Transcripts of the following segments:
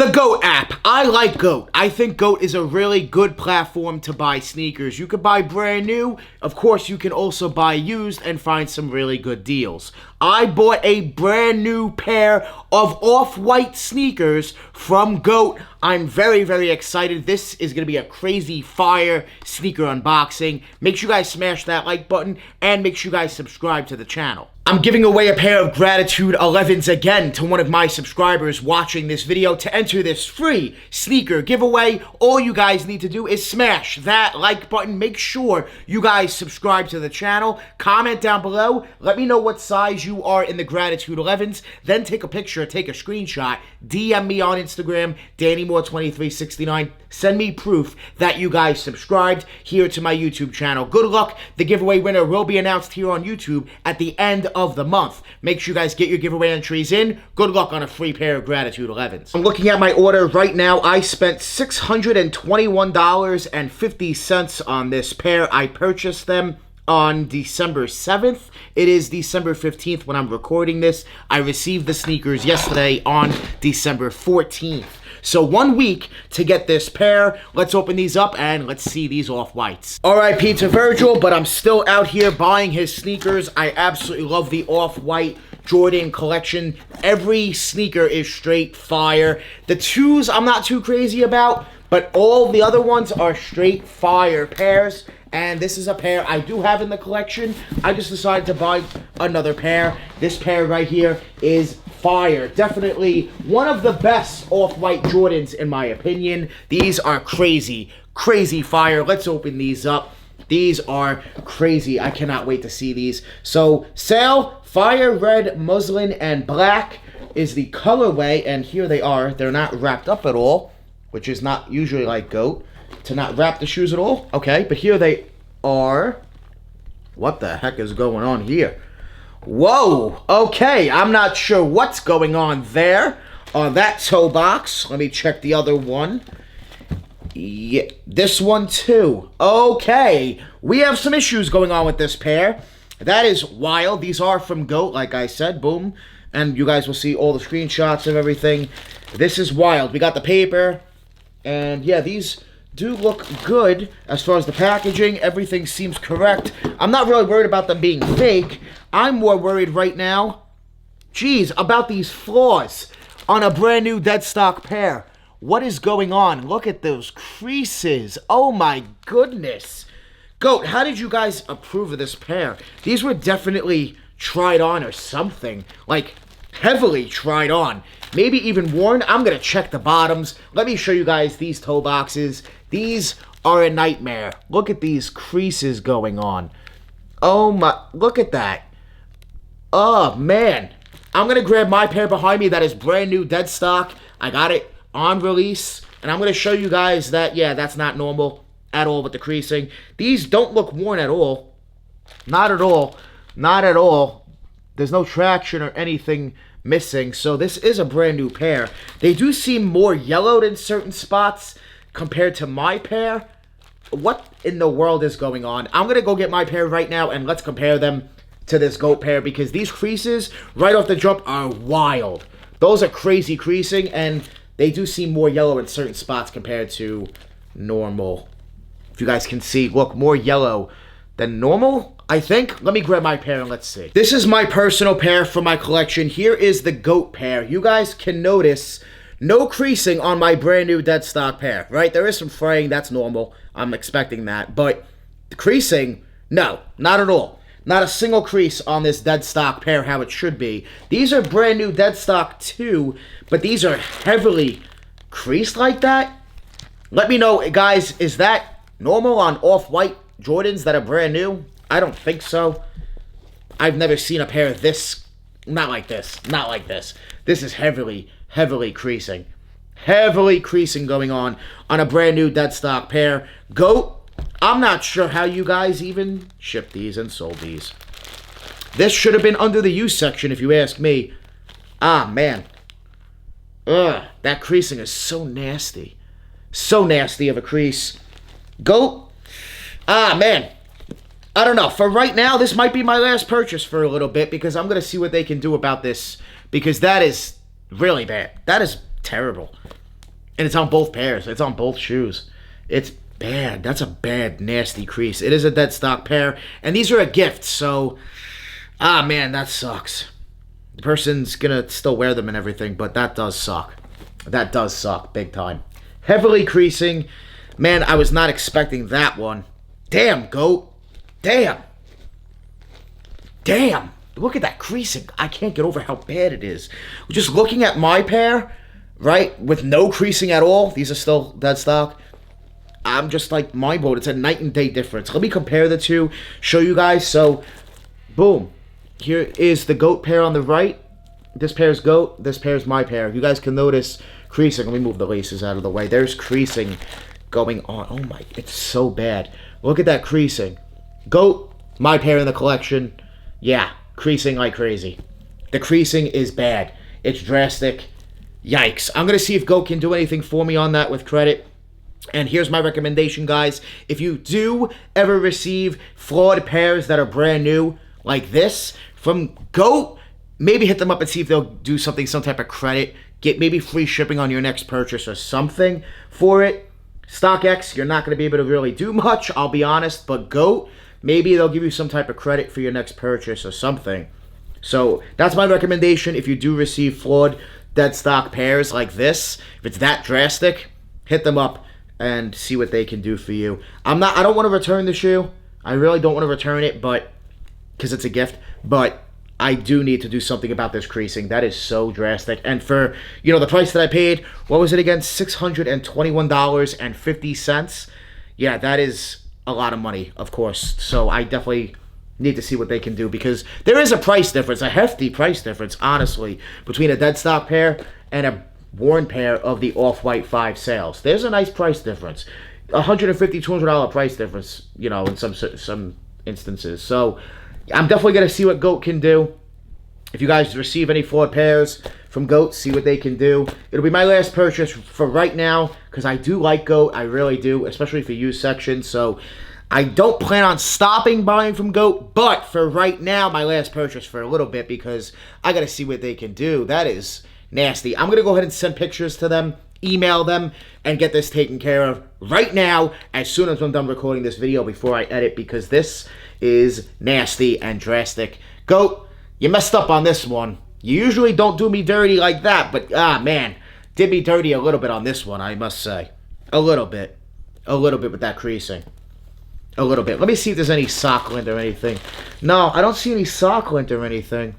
The GOAT app. I like GOAT. I think GOAT is a really good platform to buy sneakers. You could buy brand new. Of course, you can also buy used and find some really good deals. I bought a brand new pair of off-white sneakers from GOAT. I'm very, very excited. This is going to be a crazy fire sneaker unboxing. Make sure you guys smash that like button and make sure you guys subscribe to the channel. I'm giving away a pair of Gratitude 11s again to one of my subscribers watching this video. To enter this free sneaker giveaway, all you guys need to do is smash that like button. Make sure you guys subscribe to the channel. Comment down below. Let me know what size you are in the Gratitude 11s. Then take a picture, take a screenshot. DM me on Instagram, DannyMoore2369. Send me proof that you guys subscribed here to my YouTube channel. Good luck. The giveaway winner will be announced here on YouTube at the end of the month. Make sure you guys get your giveaway entries in. Good luck on a free pair of Gratitude 11s. I'm looking at my order right now. I spent $621.50 on this pair. I purchased them on December 7th. It is December 15th when I'm recording this. I received the sneakers yesterday on December 14th. So 1 week to get this pair. Let's open these up and let's see these off-whites. R.I.P. to Virgil, but I'm still out here buying his sneakers. I absolutely love the off-white Jordan collection. Every sneaker is straight fire. The twos I'm not too crazy about, but all the other ones are straight fire pairs. And this is a pair I do have in the collection. I just decided to buy another pair. This pair right here is fire. Definitely one of the best off-white Jordans in my opinion. These are crazy, crazy fire. Let's open these up. These are crazy. I cannot wait to see these. So, Sale, Fire Red, Muslin, and Black is the colorway. And here they are. They're not wrapped up at all, which is not usually like GOAT to not wrap the shoes at all. Okay, but here they are. What the heck is going on here? Whoa, okay, I'm not sure what's going on there on that toe box. Let me check the other one. Yeah, this one too. Okay, we have some issues going on with this pair. That is wild. These are from GOAT, like I said, boom. And you guys will see all the screenshots of everything. This is wild. We got the paper, and yeah, these do look good as far as the packaging. Everything seems correct. I'm not really worried about them being fake. I'm more worried right now, geez, about these flaws on a brand new dead stock pair. What is going on? Look at those creases. Oh my goodness. GOAT, how did you guys approve of this pair? These were definitely tried on or something. Like, heavily tried on. Maybe even worn. I'm going to check the bottoms. Let me show you guys these toe boxes. These are a nightmare. Look at these creases going on. Oh my, look at that. Oh man. I'm going to grab my pair behind me that is brand new dead stock. I got it on release. And I'm going to show you guys that, yeah, that's not normal at all with the creasing. These don't look worn at all. Not at all. Not at all. There's no traction or anything missing, so this is a brand new pair. They do seem more yellowed in certain spots compared to my pair. What in the world is going on? I'm gonna go get my pair right now and let's compare them to this GOAT pair, because these creases right off the jump are wild. Those are crazy creasing, and they do seem more yellow in certain spots compared to normal. If you guys can see, look, more yellow than normal, I think. Let me grab my pair and let's see. This is my personal pair from my collection. Here is the GOAT pair. You guys can notice no creasing on my brand new dead stock pair, right? There is some fraying, that's normal. I'm expecting that. But the creasing, no, not at all. Not a single crease on this dead stock pair, how it should be. These are brand new dead stock too, but these are heavily creased like that. Let me know, guys, is that normal on off-white Jordans that are brand new? I don't think so. I've never seen a pair this, not like this, not like this. This is heavily, heavily creasing. Heavily creasing going on a brand new dead stock pair. GOAT, I'm not sure how you guys even shipped these and sold these. This should have been under the used section if you ask me. Ah, man. Ugh, that creasing is so nasty. So nasty of a crease. GOAT, ah, man. I don't know. For right now, this might be my last purchase for a little bit, because I'm going to see what they can do about this, because that is really bad. That is terrible. And it's on both pairs. It's on both shoes. It's bad. That's a bad, nasty crease. It is a dead stock pair. And these are a gift, so... Ah, man, that sucks. The person's gonna still wear them and everything, but that does suck. That does suck, big time. Heavily creasing. Man, I was not expecting that one. Damn, GOAT. Damn. Damn. Look at that creasing. I can't get over how bad it is. Just looking at my pair, right, with no creasing at all. These are still dead stock. I'm just like mind-blown. It's a night and day difference. Let me compare the two, show you guys. So, boom. Here is the GOAT pair on the right. This pair is GOAT. This pair is my pair. You guys can notice creasing. Let me move the laces out of the way. There's creasing going on. Oh my, it's so bad. Look at that creasing. GOAT, my pair in the collection. Yeah, creasing like crazy. The creasing is bad. It's drastic. Yikes. I'm going to see if GOAT can do anything for me on that with credit. And here's my recommendation, guys. If you do ever receive flawed pairs that are brand new, like this, from GOAT, maybe hit them up and see if they'll do something, some type of credit. Get maybe free shipping on your next purchase or something for it. StockX, you're not going to be able to really do much, I'll be honest. But GOAT, maybe they'll give you some type of credit for your next purchase or something. So that's my recommendation. If you do receive flawed dead stock pairs like this, if it's that drastic, hit them up and see what they can do for you. I don't want to return the shoe. I really don't want to return it, but because it's a gift. But I do need to do something about this creasing. That is so drastic. And for, you know, the price that I paid, what was it again? $621.50. Yeah, that is a lot of money, of course. So I definitely need to see what they can do, because there is a price difference, a hefty price difference, honestly, between a dead stock pair and a worn pair of the Off-White 5 sales. There's a nice price difference. $150, $200 price difference, you know, in some instances. So I'm definitely going to see what GOAT can do. If you guys receive any flawed pairs from GOAT, see what they can do. It'll be my last purchase for right now, because I do like GOAT. I really do, especially for used section. So I don't plan on stopping buying from GOAT, but for right now, my last purchase for a little bit, because I got to see what they can do. That is nasty. I'm going to go ahead and send pictures to them, email them, and get this taken care of right now as soon as I'm done recording this video before I edit, because this is nasty and drastic. GOAT, you messed up on this one. You usually don't do me dirty like that, but man, did me dirty a little bit on this one, I must say. A little bit with that creasing. A little bit. Let me see if there's any sock lint or anything. No, I don't see any sock lint or anything,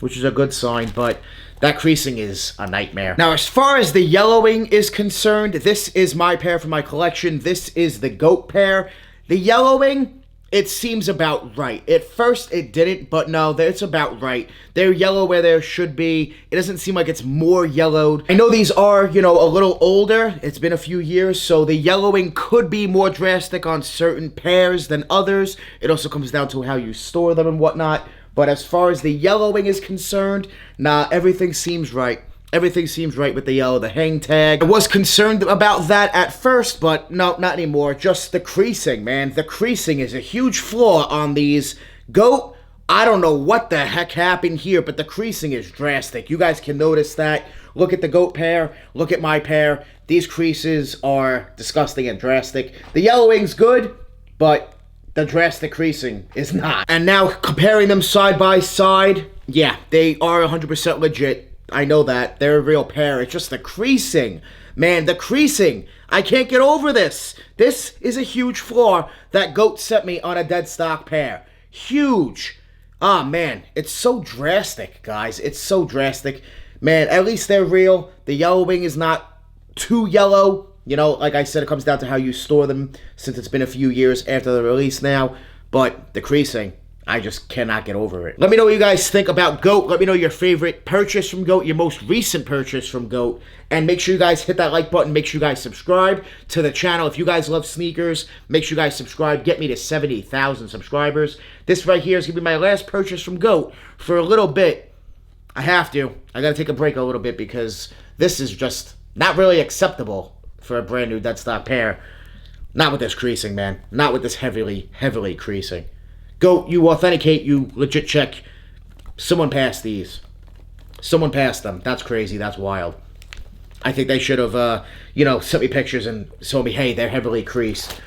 which is a good sign, but that creasing is a nightmare. Now, as far as the yellowing is concerned, this is my pair from my collection. This is the GOAT pair. The yellowing, it seems about right. At first, it didn't, but no, it's about right. They're yellow where there should be. It doesn't seem like it's more yellowed. I know these are, you know, a little older. It's been a few years, so the yellowing could be more drastic on certain pairs than others. It also comes down to how you store them and whatnot. But as far as the yellowing is concerned, nah, everything seems right. Everything seems right with the yellow, the hang tag. I was concerned about that at first, but no, not anymore. Just the creasing, man. The creasing is a huge flaw on these. GOAT, I don't know what the heck happened here, but the creasing is drastic. You guys can notice that. Look at the GOAT pair. Look at my pair. These creases are disgusting and drastic. The yellowing's good, but the drastic creasing is not. And now, comparing them side by side, yeah, they are 100% legit. I know that. They're a real pair. It's just the creasing. Man, the creasing. I can't get over this. This is a huge flaw that GOAT sent me on a dead stock pair. Huge. Ah, man. It's so drastic, guys. It's so drastic. Man, at least they're real. The yellowing is not too yellow. You know, like I said, it comes down to how you store them, since it's been a few years after the release now. But the creasing, I just cannot get over it. Let me know what you guys think about GOAT. Let me know your favorite purchase from GOAT, your most recent purchase from GOAT. And make sure you guys hit that like button. Make sure you guys subscribe to the channel. If you guys love sneakers, make sure you guys subscribe. Get me to 70,000 subscribers. This right here is going to be my last purchase from GOAT for a little bit. I have to. I got to take a break a little bit, because this is just not really acceptable for a brand new dead stock pair. Not with this creasing, man. Not with this heavily creasing. GOAT, you authenticate, you legit check. Someone passed these. Someone passed them. That's crazy. That's wild. I think they should have, sent me pictures and told me, hey, they're heavily creased.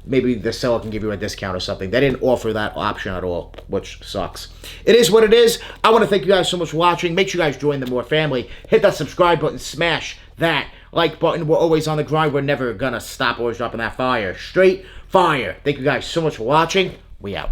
Maybe the seller can give you a discount or something. They didn't offer that option at all, which sucks. It is what it is. I want to thank you guys so much for watching. Make sure you guys join the Moore family. Hit that subscribe button. Smash that like button. We're always on the grind. We're never going to stop. Always dropping that fire. Straight fire. Thank you guys so much for watching. We out.